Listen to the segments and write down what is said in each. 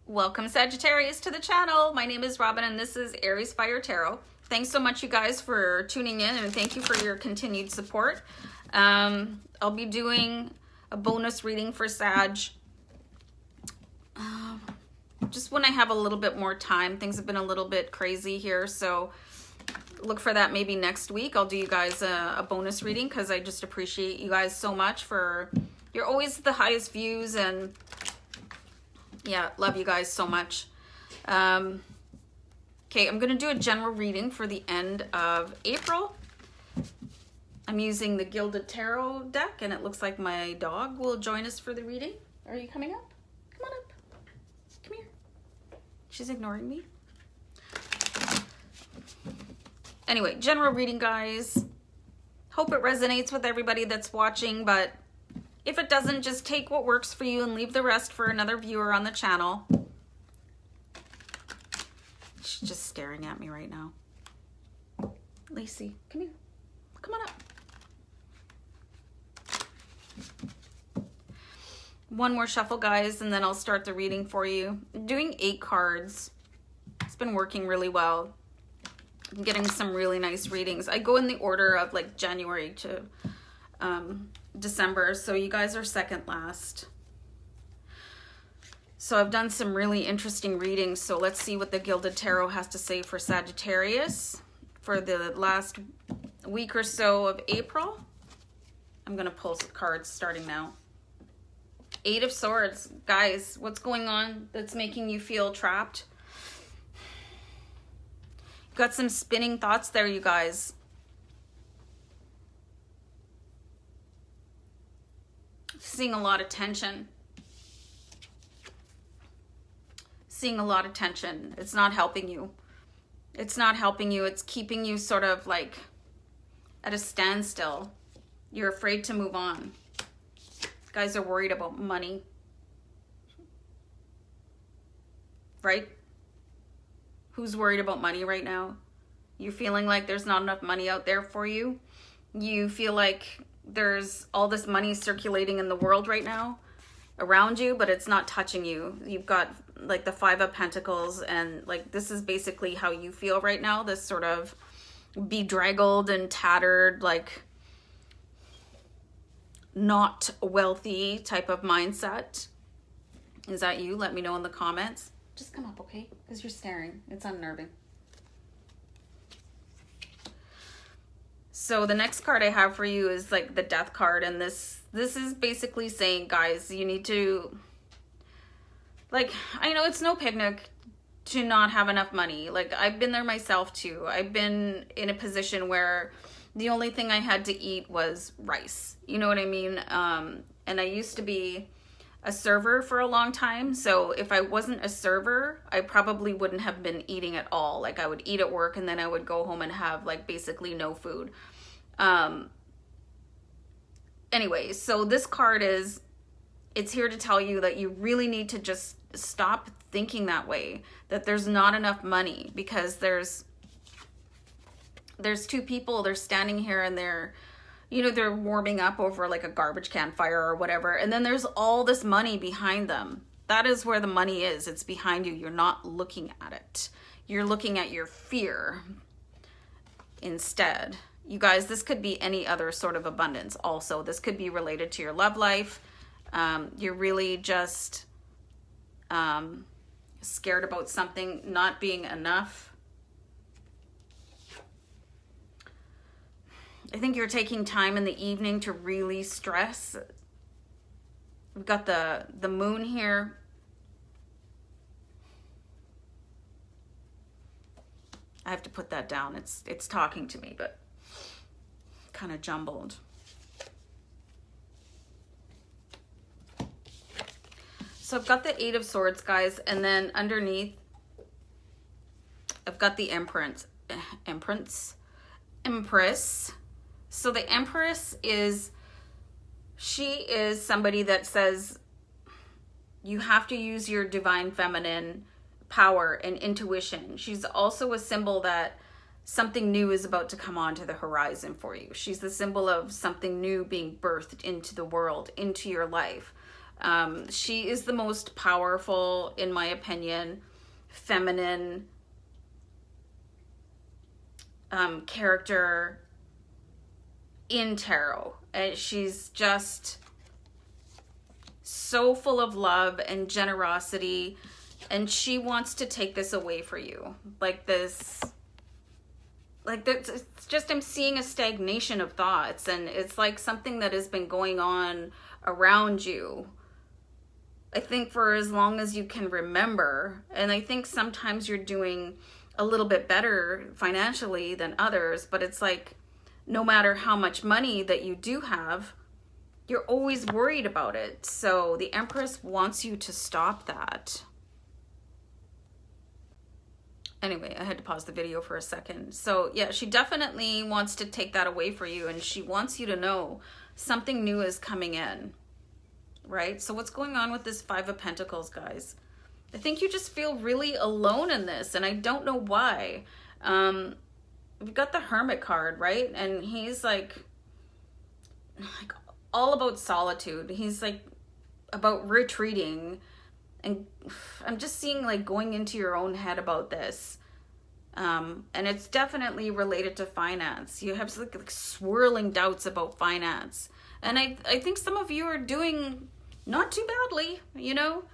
Welcome Sagittarius to the channel. My name is Robin and this is AriesFireTarot. Thanks so much you guys for tuning in and thank you for your continued support. I'll be doing a bonus reading for Sag just when I have a little bit more time. Things have been a little bit crazy here, so look for that maybe next week. I'll do you guys a bonus reading because I just appreciate you guys so much for, you're always the highest views, and yeah, love you guys so much. Okay, I'm going to do a general reading for the end of April. I'm using the Gilded Tarot deck, and it looks like my dog will join us for the reading. Are you coming up? Come on up. Come here. She's ignoring me. Anyway, general reading, guys. Hope it resonates with everybody that's watching, but if it doesn't, just take what works for you and leave the rest for another viewer on the channel. She's just staring at me right now. Lacey, come here. Come on up. One more shuffle, guys, and then I'll start the reading for you. I'm doing 8 cards. It's been working really well. I'm getting some really nice readings. I go in the order of like January to December, so you guys are second last. So I've done some really interesting readings, so let's see what the Gilded Tarot has to say for Sagittarius for the last week or so of April. I'm going to pull some cards starting now. 8 of Swords. Guys, what's going on that's making you feel trapped? Got some spinning thoughts there, you guys. Seeing a lot of tension. Seeing a lot of tension. It's not helping you. It's not helping you. It's keeping you sort of like at a standstill. You're afraid to move on. You guys are worried about money. Right? Who's worried about money right now? You're feeling like there's not enough money out there for you. You feel like there's all this money circulating in the world right now around you, but it's not touching you. You've got like the 5 of Pentacles, and like this is basically how you feel right now. This sort of bedraggled and tattered, like not wealthy type of mindset. Is that you? Let me know in the comments. Just come up, okay? Because you're staring. It's unnerving. So the next card I have for you is like the Death card, and this is basically saying, guys, you need to, like, I know it's no picnic to not have enough money. Like, I've been there myself too. I've been in a position where the only thing I had to eat was rice. You know what I mean? And I used to be a server for a long time. So if I wasn't a server, I probably wouldn't have been eating at all. Like, I would eat at work and then I would go home and have like basically no food. Anyway, so this card is, it's here to tell you that you really need to just stop thinking that way, that there's not enough money, because there's 2 people, they're standing here and they're, you know, they're warming up over like a garbage can fire or whatever. And then there's all this money behind them. That is where the money is. It's behind you. You're not looking at it. You're looking at your fear instead. You guys, this could be any other sort of abundance also. This could be related to your love life. You're really just scared about something not being enough. I think you're taking time in the evening to really stress. We've got the moon here. I have to put that down. It's talking to me, but kind of jumbled. So I've got the 8 of Swords, guys, and then underneath I've got the Empress. So the Empress she is somebody that says you have to use your divine feminine power and intuition. She's also a symbol that something new is about to come onto the horizon for you. She's the symbol of something new being birthed into the world, into your life. She is the most powerful, in my opinion, feminine character in tarot. She's just so full of love and generosity, and she wants to take this away for you. Like this, it's just, I'm seeing a stagnation of thoughts, and it's like something that has been going on around you, I think, for as long as you can remember. And I think sometimes you're doing a little bit better financially than others, but it's like no matter how much money that you do have, you're always worried about it. So the Empress wants you to stop that. Anyway, I had to pause the video for a second. So yeah, she definitely wants to take that away for you, and she wants you to know something new is coming in, right? So what's going on with this Five of Pentacles, guys? I think you just feel really alone in this, and I don't know why. We've got the Hermit card, right? And he's like all about solitude. He's like about retreating, and I'm just seeing like going into your own head about this. And it's definitely related to finance. You have like swirling doubts about finance. And I think some of you are doing not too badly, you know?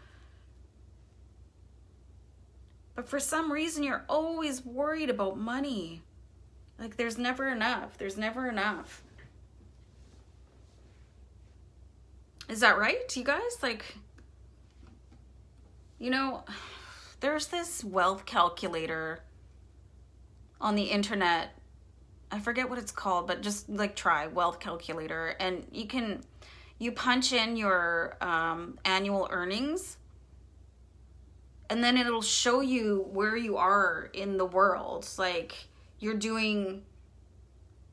But for some reason, you're always worried about money. Like there's never enough. There's never enough. Is that right, you guys? Like, you know, there's this wealth calculator on the internet. I forget what it's called, but just like try wealth calculator, and you punch in your annual earnings, and then it'll show you where you are in the world. Like you're doing,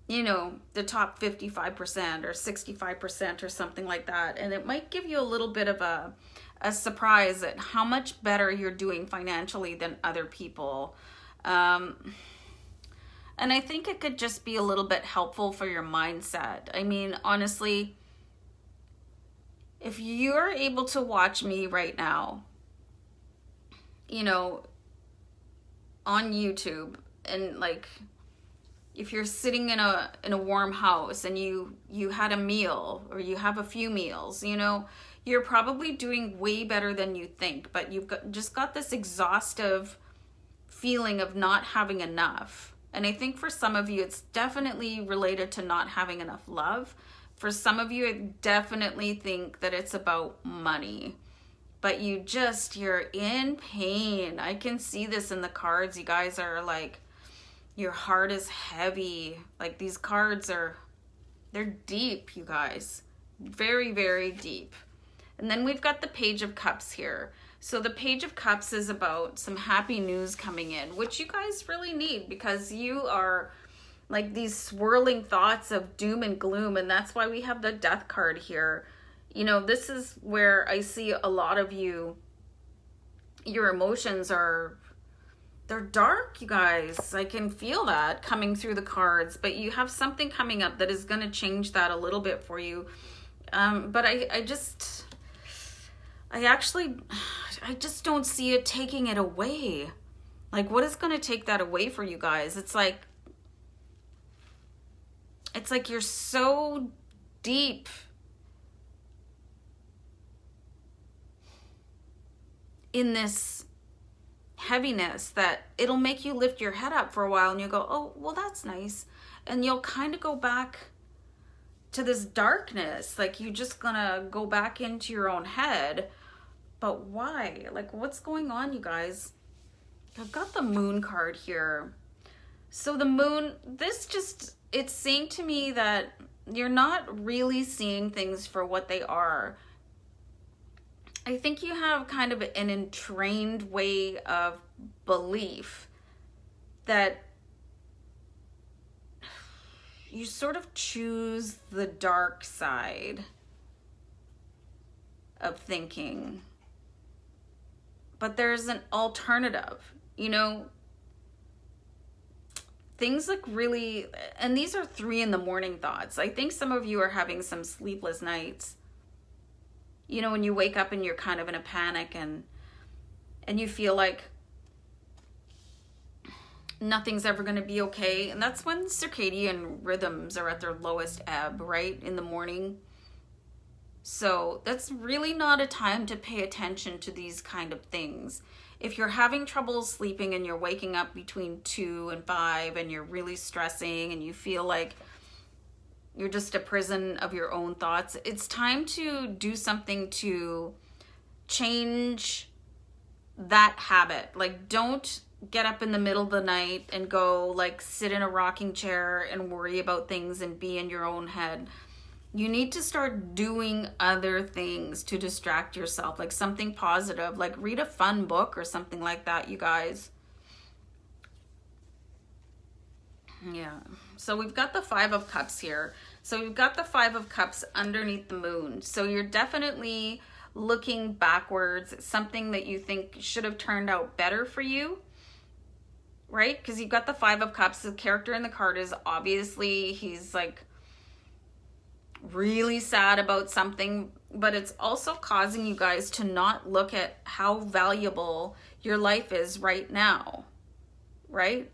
you know, the top 55% or 65% or something like that. And it might give you a little bit of a surprise at how much better you're doing financially than other people. And I think it could just be a little bit helpful for your mindset. I mean, honestly, if you're able to watch me right now, you know, on YouTube, and like if you're sitting in a warm house and you had a meal, or you have a few meals, you know, you're probably doing way better than you think, but you've just got this exhaustive feeling of not having enough. And I think for some of you, it's definitely related to not having enough love. For some of you, I definitely think that it's about money. But you're in pain. I can see this in the cards. You guys are like, your heart is heavy. Like these cards they're deep, you guys. Very, very deep. And then we've got the Page of Cups here. So the Page of Cups is about some happy news coming in, which you guys really need, because you are like these swirling thoughts of doom and gloom. And that's why we have the Death card here. You know, this is where I see a lot of you, your emotions they're dark, you guys. I can feel that coming through the cards, but you have something coming up that is going to change that a little bit for you. But I just don't see it taking it away. Like, what is going to take that away for you guys? It's like you're so deep in this heaviness that it'll make you lift your head up for a while, and you go, oh, well, that's nice. And you'll kind of go back to this darkness. Like you're just gonna go back into your own head. But why? Like, what's going on, you guys? I've got the Moon card here. So the Moon, it's saying to me that you're not really seeing things for what they are. I think you have kind of an entrained way of belief that you sort of choose the dark side of thinking. But there's an alternative, you know. Things look really, and these are 3 a.m. thoughts. I think some of you are having some sleepless nights. you know, when you wake up and you're kind of in a panic and you feel like nothing's ever going to be okay. And that's when circadian rhythms are at their lowest ebb, right? In the morning. So that's really not a time to pay attention to these kind of things. If you're having trouble sleeping and you're waking up between 2 and 5 and you're really stressing and you feel like you're just a prison of your own thoughts, it's time to do something to change that habit. Like, don't get up in the middle of the night and go like sit in a rocking chair and worry about things and be in your own head. You need to start doing other things to distract yourself, like something positive, like read a fun book or something like that, you guys. Yeah, so we've got the 5 of Cups here. So we've got the 5 of Cups underneath the moon. So you're definitely looking backwards at something that you think should have turned out better for you, right? Because you've got the 5 of Cups. The character in the card is obviously, he's like really sad about something, but it's also causing you guys to not look at how valuable your life is right now, right?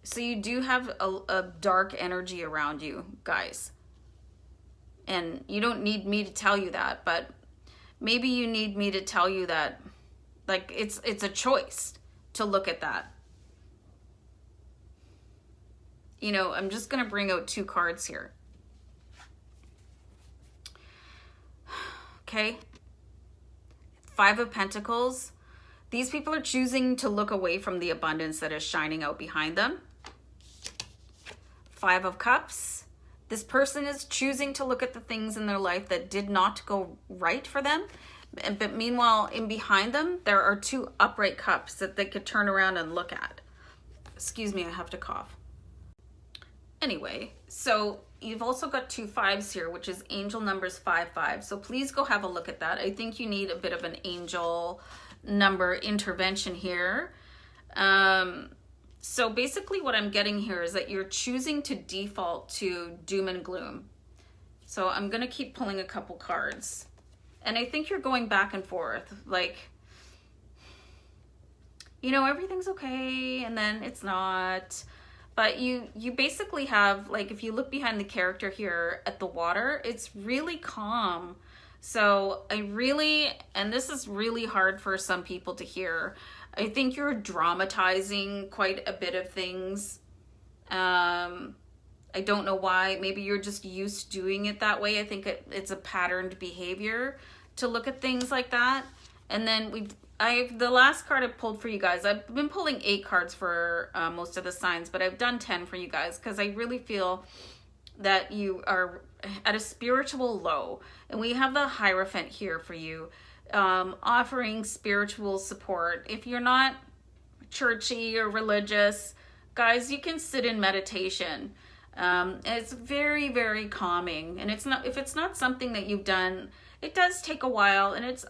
So you do have a dark energy around you, guys. And you don't need me to tell you that, but maybe you need me to tell you that, like, it's a choice to look at that. You know, I'm just going to bring out 2 cards here. Okay. 5 of Pentacles. These people are choosing to look away from the abundance that is shining out behind them. 5 of Cups. This person is choosing to look at the things in their life that did not go right for them. But meanwhile, in behind them, there are 2 upright cups that they could turn around and look at. Excuse me, I have to cough. Anyway, so you've also got 2 5s here, which is angel numbers 5-5. So please go have a look at that. I think you need a bit of an angel number intervention here. So basically what I'm getting here is that you're choosing to default to doom and gloom. So I'm going to keep pulling a couple cards. And I think you're going back and forth. Like, you know, everything's okay, and then it's not. But you basically have, like, if you look behind the character here at the water, it's really calm. So I really, and this is really hard for some people to hear, I think you're dramatizing quite a bit of things. I don't know why. Maybe you're just used to doing it that way. I think it's a patterned behavior to look at things like that. And then the last card I pulled for you guys, I've been pulling 8 cards for most of the signs, but I've done 10 for you guys because I really feel that you are at a spiritual low. And we have the Hierophant here for you, offering spiritual support. If you're not churchy or religious, guys, you can sit in meditation. It's very, very calming. And if it's not something that you've done, it does take a while, and it's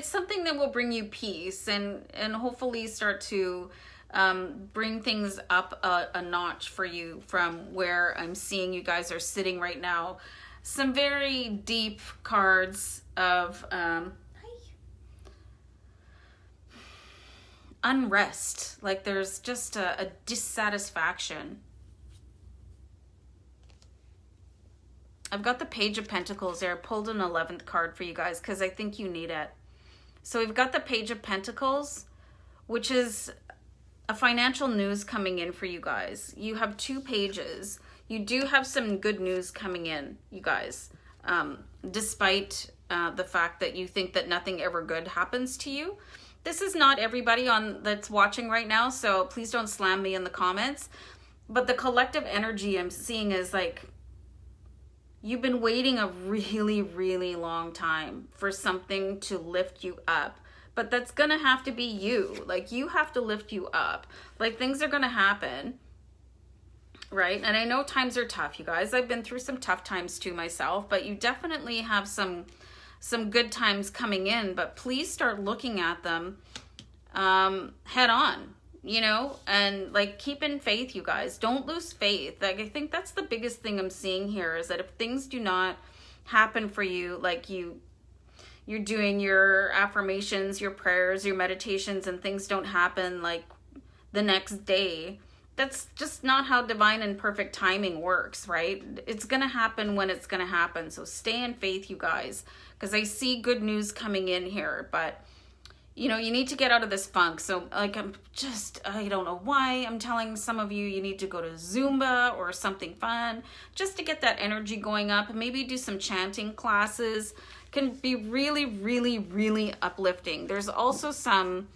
something that will bring you peace and hopefully start to bring things up a notch for you from where I'm seeing you guys are sitting right now. Some very deep cards of unrest. Like there's just a dissatisfaction. I've got the Page of Pentacles there. I pulled an 11th card for you guys because I think you need it. So we've got the Page of Pentacles, which is a financial news coming in for you guys. You have 2 pages. You do have some good news coming in, you guys, despite the fact that you think that nothing ever good happens to you. This is not everybody that's watching right now, so please don't slam me in the comments. But the collective energy I'm seeing is like, you've been waiting a really, really long time for something to lift you up. But that's going to have to be you. Like, you have to lift you up. Like, things are going to happen, right? And I know times are tough, you guys. I've been through some tough times too myself. But you definitely have some good times coming in. But please start looking at them head on, you know? And, like, keep in faith, you guys. Don't lose faith. Like, I think that's the biggest thing I'm seeing here is that if things do not happen for you, like you're doing your affirmations, your prayers, your meditations, and things don't happen like the next day. That's just not how divine and perfect timing works, right? It's going to happen when it's going to happen. So stay in faith, you guys, because I see good news coming in here, but you know, you need to get out of this funk. So like, I don't know why I'm telling some of you, you need to go to Zumba or something fun just to get that energy going up, and maybe do some chanting classes. Can be really, really, really uplifting. There's also some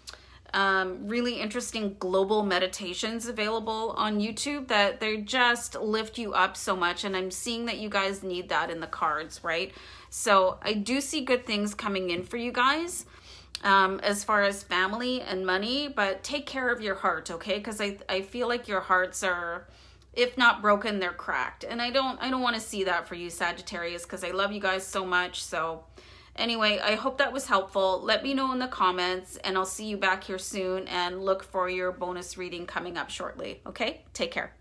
really interesting global meditations available on YouTube that they just lift you up so much. And I'm seeing that you guys need that in the cards, right? So I do see good things coming in for you guys as far as family and money, but take care of your heart, okay? Because I feel like your hearts are, if not broken, they're cracked. And I don't want to see that for you, Sagittarius, because I love you guys so much. So anyway, I hope that was helpful. Let me know in the comments, and I'll see you back here soon, and look for your bonus reading coming up shortly. Okay? Take care.